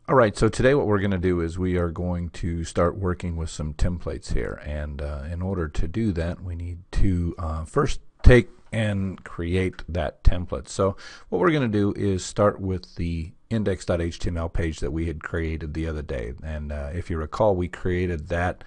Alright, so today what we're going to do is we are going to start working with some templates here, and in order to do that we need to first take and create that template. So what we're going to do is start with the index.html page that we had created the other day, and if you recall, we created that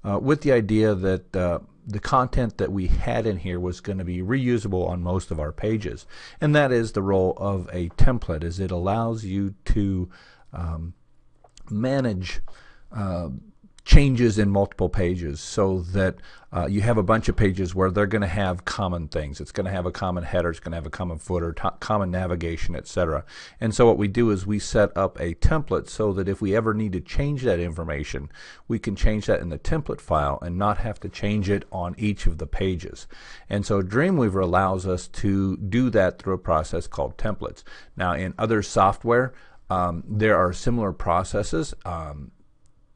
with the idea that the content that we had in here was going to be reusable on most of our pages, and that is the role of a template, is it allows you to manage changes in multiple pages, so that you have a bunch of pages where they're going to have common things. It's going to have a common header, it's going to have a common footer, common navigation, etc. And so what we do is we set up a template so that if we ever need to change that information, we can change that in the template file and not have to change it on each of the pages. And so Dreamweaver allows us to do that through a process called templates. Now in other software, there are similar processes.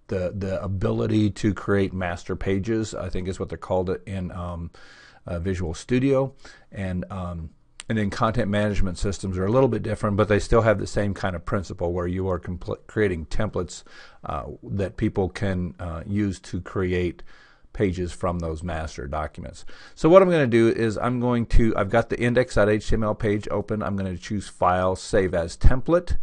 The ability to create master pages, I think is what they're called it in Visual Studio, and then content management systems are a little bit different, but they still have the same kind of principle where you are creating templates that people can use to create pages from those master documents. So what I'm going to do is I've got the index.html page open. I'm going to choose File, Save as Template.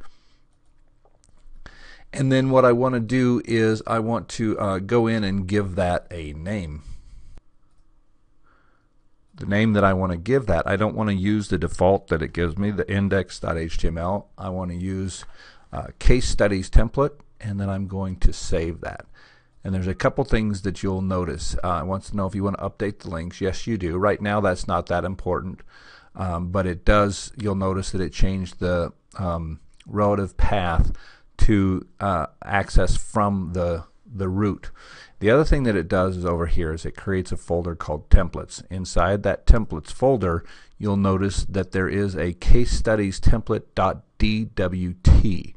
And then what I want to do is I want to go in and give that a name. The name that I want to give that, I don't want to use the default that it gives me, the index.html. I want to use Case Studies Template, and then I'm going to save that. And there's a couple things that you'll notice. It wants to know if you want to update the links. Yes, you do. Right now that's not that important, but it does. You'll notice that it changed the relative path to access from the root. The other thing that it does is over here is it creates a folder called templates. Inside that templates folder, you'll notice that there is a case studies template.dwt.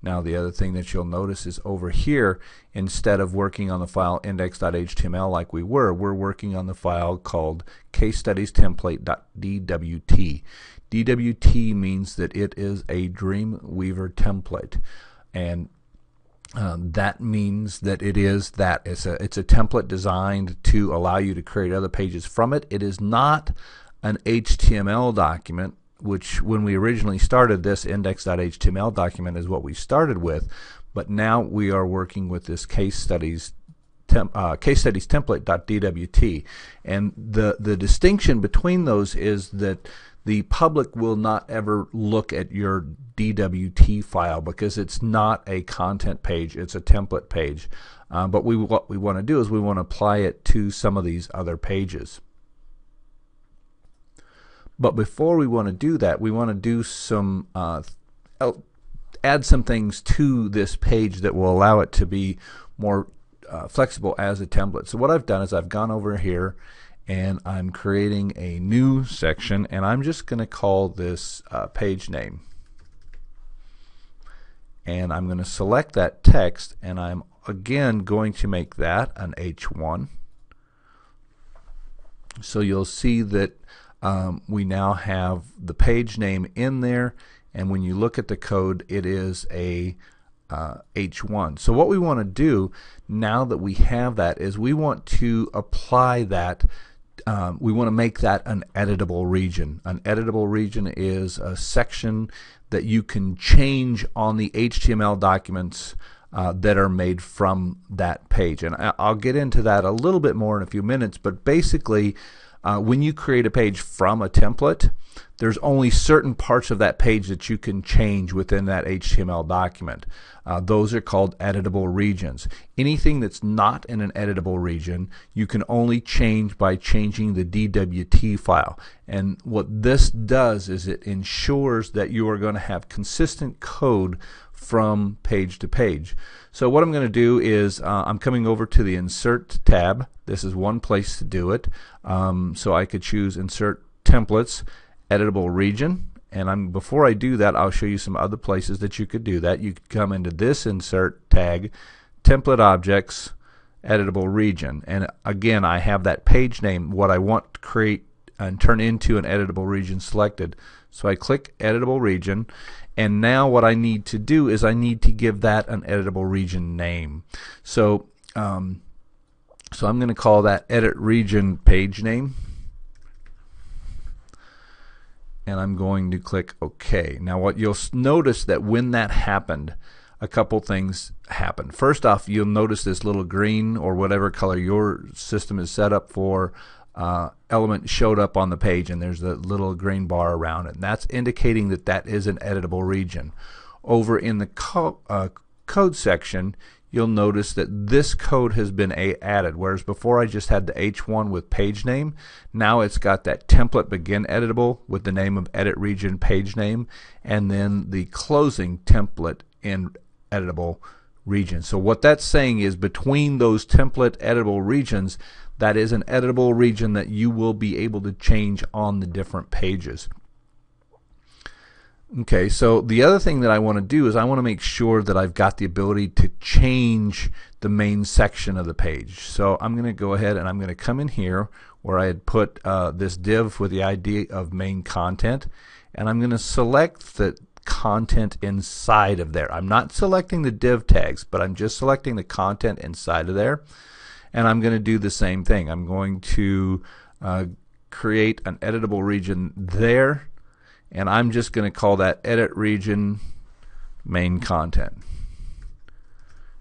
Now the other thing that you'll notice is over here, instead of working on the file index.html like we're working on the file called case studies template.dwt. DWT means that it is a Dreamweaver template. And that means that it's a template designed to allow you to create other pages from it. It is not an HTML document, which when we originally started this index.html document is what we started with, but now we are working with this case studies template.dwt, and the distinction between those is that the public will not ever look at your DWT file because it's not a content page, it's a template page. But what we want to do is we want to apply it to some of these other pages. But before we want to do that, we want to do some add some things to this page that will allow it to be more flexible as a template. So what I've done is I've gone over here and I'm creating a new section, and I'm just going to call this page name. And I'm going to select that text, and I'm again going to make that an H1. So you'll see that we now have the page name in there, and when you look at the code, it is a H1. So what we want to do now that we have that is we want to apply that. We want to make that an editable region. An editable region is a section that you can change on the HTML documents that are made from that page. And I'll get into that a little bit more in a few minutes, but basically when you create a page from a template, there's only certain parts of that page that you can change within that HTML document. Those are called editable regions. Anything that's not in an editable region, you can only change by changing the DWT file. And what this does is it ensures that you are going to have consistent code from page to page. So what I'm going to do is I'm coming over to the Insert tab. This is one place to do it. So I could choose Insert Templates, Editable Region, and before I do that, I'll show you some other places that you could do that. You could come into this Insert tag, Template Objects, Editable Region, and again I have that page name, what I want to create and turn into an editable region selected. So I click Editable Region, And now what I need to do is I need to give that an editable region name. So I'm going to call that edit region page name. And I'm going to click OK. Now what you'll notice that when that happened, a couple things happened. First off, you'll notice this little green or whatever color your system is set up for element showed up on the page, and there's a little green bar around it. And that's indicating that that is an editable region. Over in the code section, you'll notice that this code has been added, whereas before I just had the H1 with page name. Now it's got that template begin editable with the name of edit region page name, and then the closing template in editable region. So what that's saying is between those template editable regions, that is an editable region that you will be able to change on the different pages. Okay, so the other thing that I want to do is I want to make sure that I've got the ability to change the main section of the page. So I'm going to go ahead and I'm going to come in here where I had put this div with the ID of main content, and I'm going to select the content inside of there. I'm not selecting the div tags, but I'm just selecting the content inside of there. And I'm going to do the same thing. I'm going to create an editable region there, and I'm just going to call that edit region main content.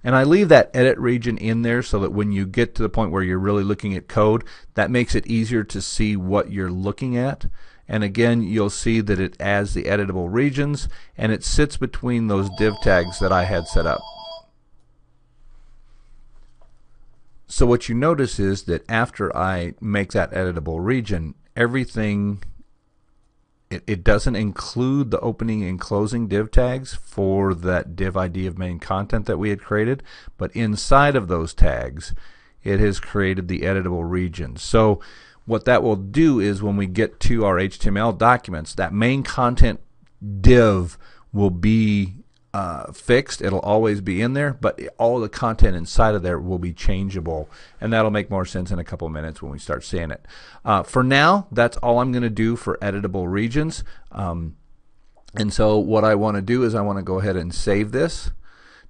And I leave that edit region in there so that when you get to the point where you're really looking at code, that makes it easier to see what you're looking at. And again, you'll see that it adds the editable regions, and it sits between those div tags that I had set up. So what you notice is that after I make that editable region, everything, it doesn't include the opening and closing div tags for that div ID of main content that we had created, but inside of those tags it has created the editable regions. So what that will do is when we get to our HTML documents, that main content div will be fixed. It'll always be in there, but all the content inside of there will be changeable, and that'll make more sense in a couple of minutes when we start seeing it. For now, that's all I'm going to do for editable regions. And so what I want to do is I want to go ahead and save this.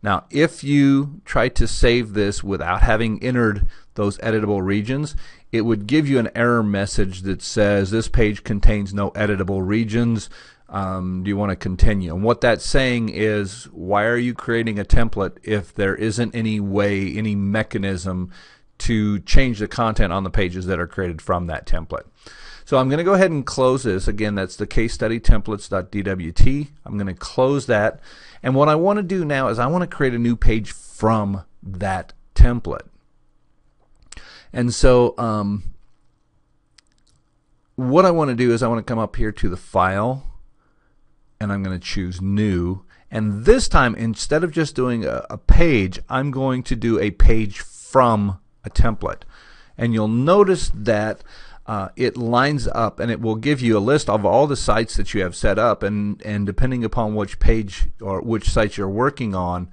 Now if you try to save this without having entered those editable regions, it would give you an error message that says this page contains no editable regions. Do you want to continue? And what that's saying is, why are you creating a template if there isn't any way, any mechanism to change the content on the pages that are created from that template? So I'm going to go ahead and close this. Again, that's the case study templates.dwt. I'm going to close that. And what I want to do now is I want to create a new page from that template. And so what I want to do is I want to come up here to the file, and I'm going to choose new, and this time instead of just doing a page, I'm going to do a page from a template. And you'll notice that it lines up, and it will give you a list of all the sites that you have set up, and depending upon which page or which site you're working on,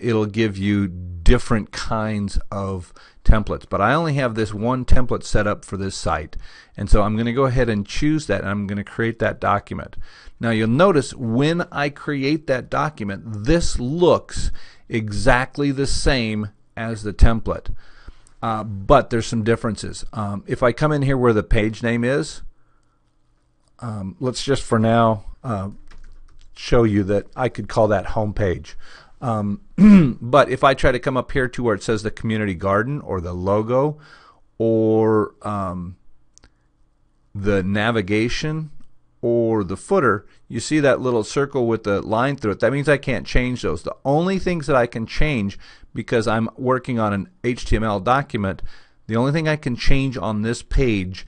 it'll give you different kinds of templates. But I only have this one template set up for this site, and so I'm going to go ahead and choose that, and I'm going to create that document. Now you'll notice when I create that document, this looks exactly the same as the template, but there's some differences. If I come in here where the page name is, let's just for now show you that I could call that home page. But if I try to come up here to where it says the community garden or the logo or the navigation or the footer, you see that little circle with the line through it. That means I can't change those. The only things that I can change, because I'm working on an HTML document, the only thing I can change on this page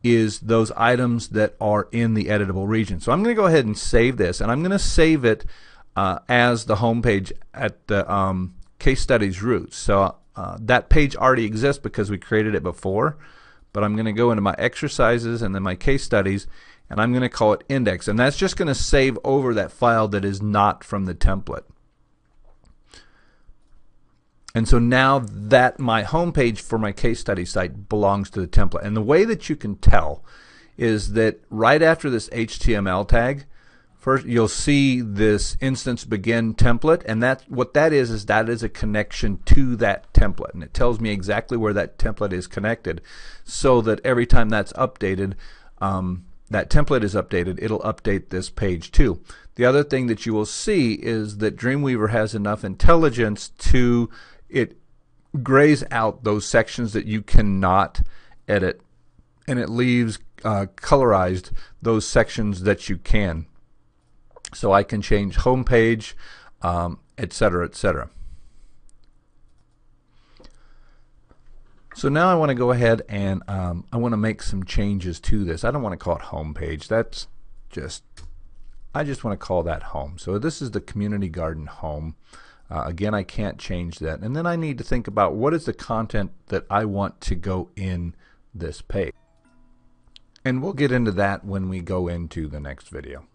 is those items that are in the editable region. So I'm going to go ahead and save this, and I'm going to save it as the home page at the case studies roots. So that page already exists because we created it before, but I'm going to go into my exercises and then my case studies, and I'm going to call it index, and that's just going to save over that file that is not from the template. And so now that my home page for my case study site belongs to the template. And the way that you can tell is that right after this HTML tag, First, you'll see this instance begin template, and what that is that is a connection to that template, and it tells me exactly where that template is connected, so that every time that's updated, that template is updated, it'll update this page too. The other thing that you will see is that Dreamweaver has enough intelligence to it grays out those sections that you cannot edit, and it leaves colorized those sections that you can. So I can change home page, etc., etc. So now I want to go ahead and I want to make some changes to this. I don't want to call it home page. I just want to call that home. So this is the community garden home. Again, I can't change that. And then I need to think about what is the content that I want to go in this page. And we'll get into that when we go into the next video.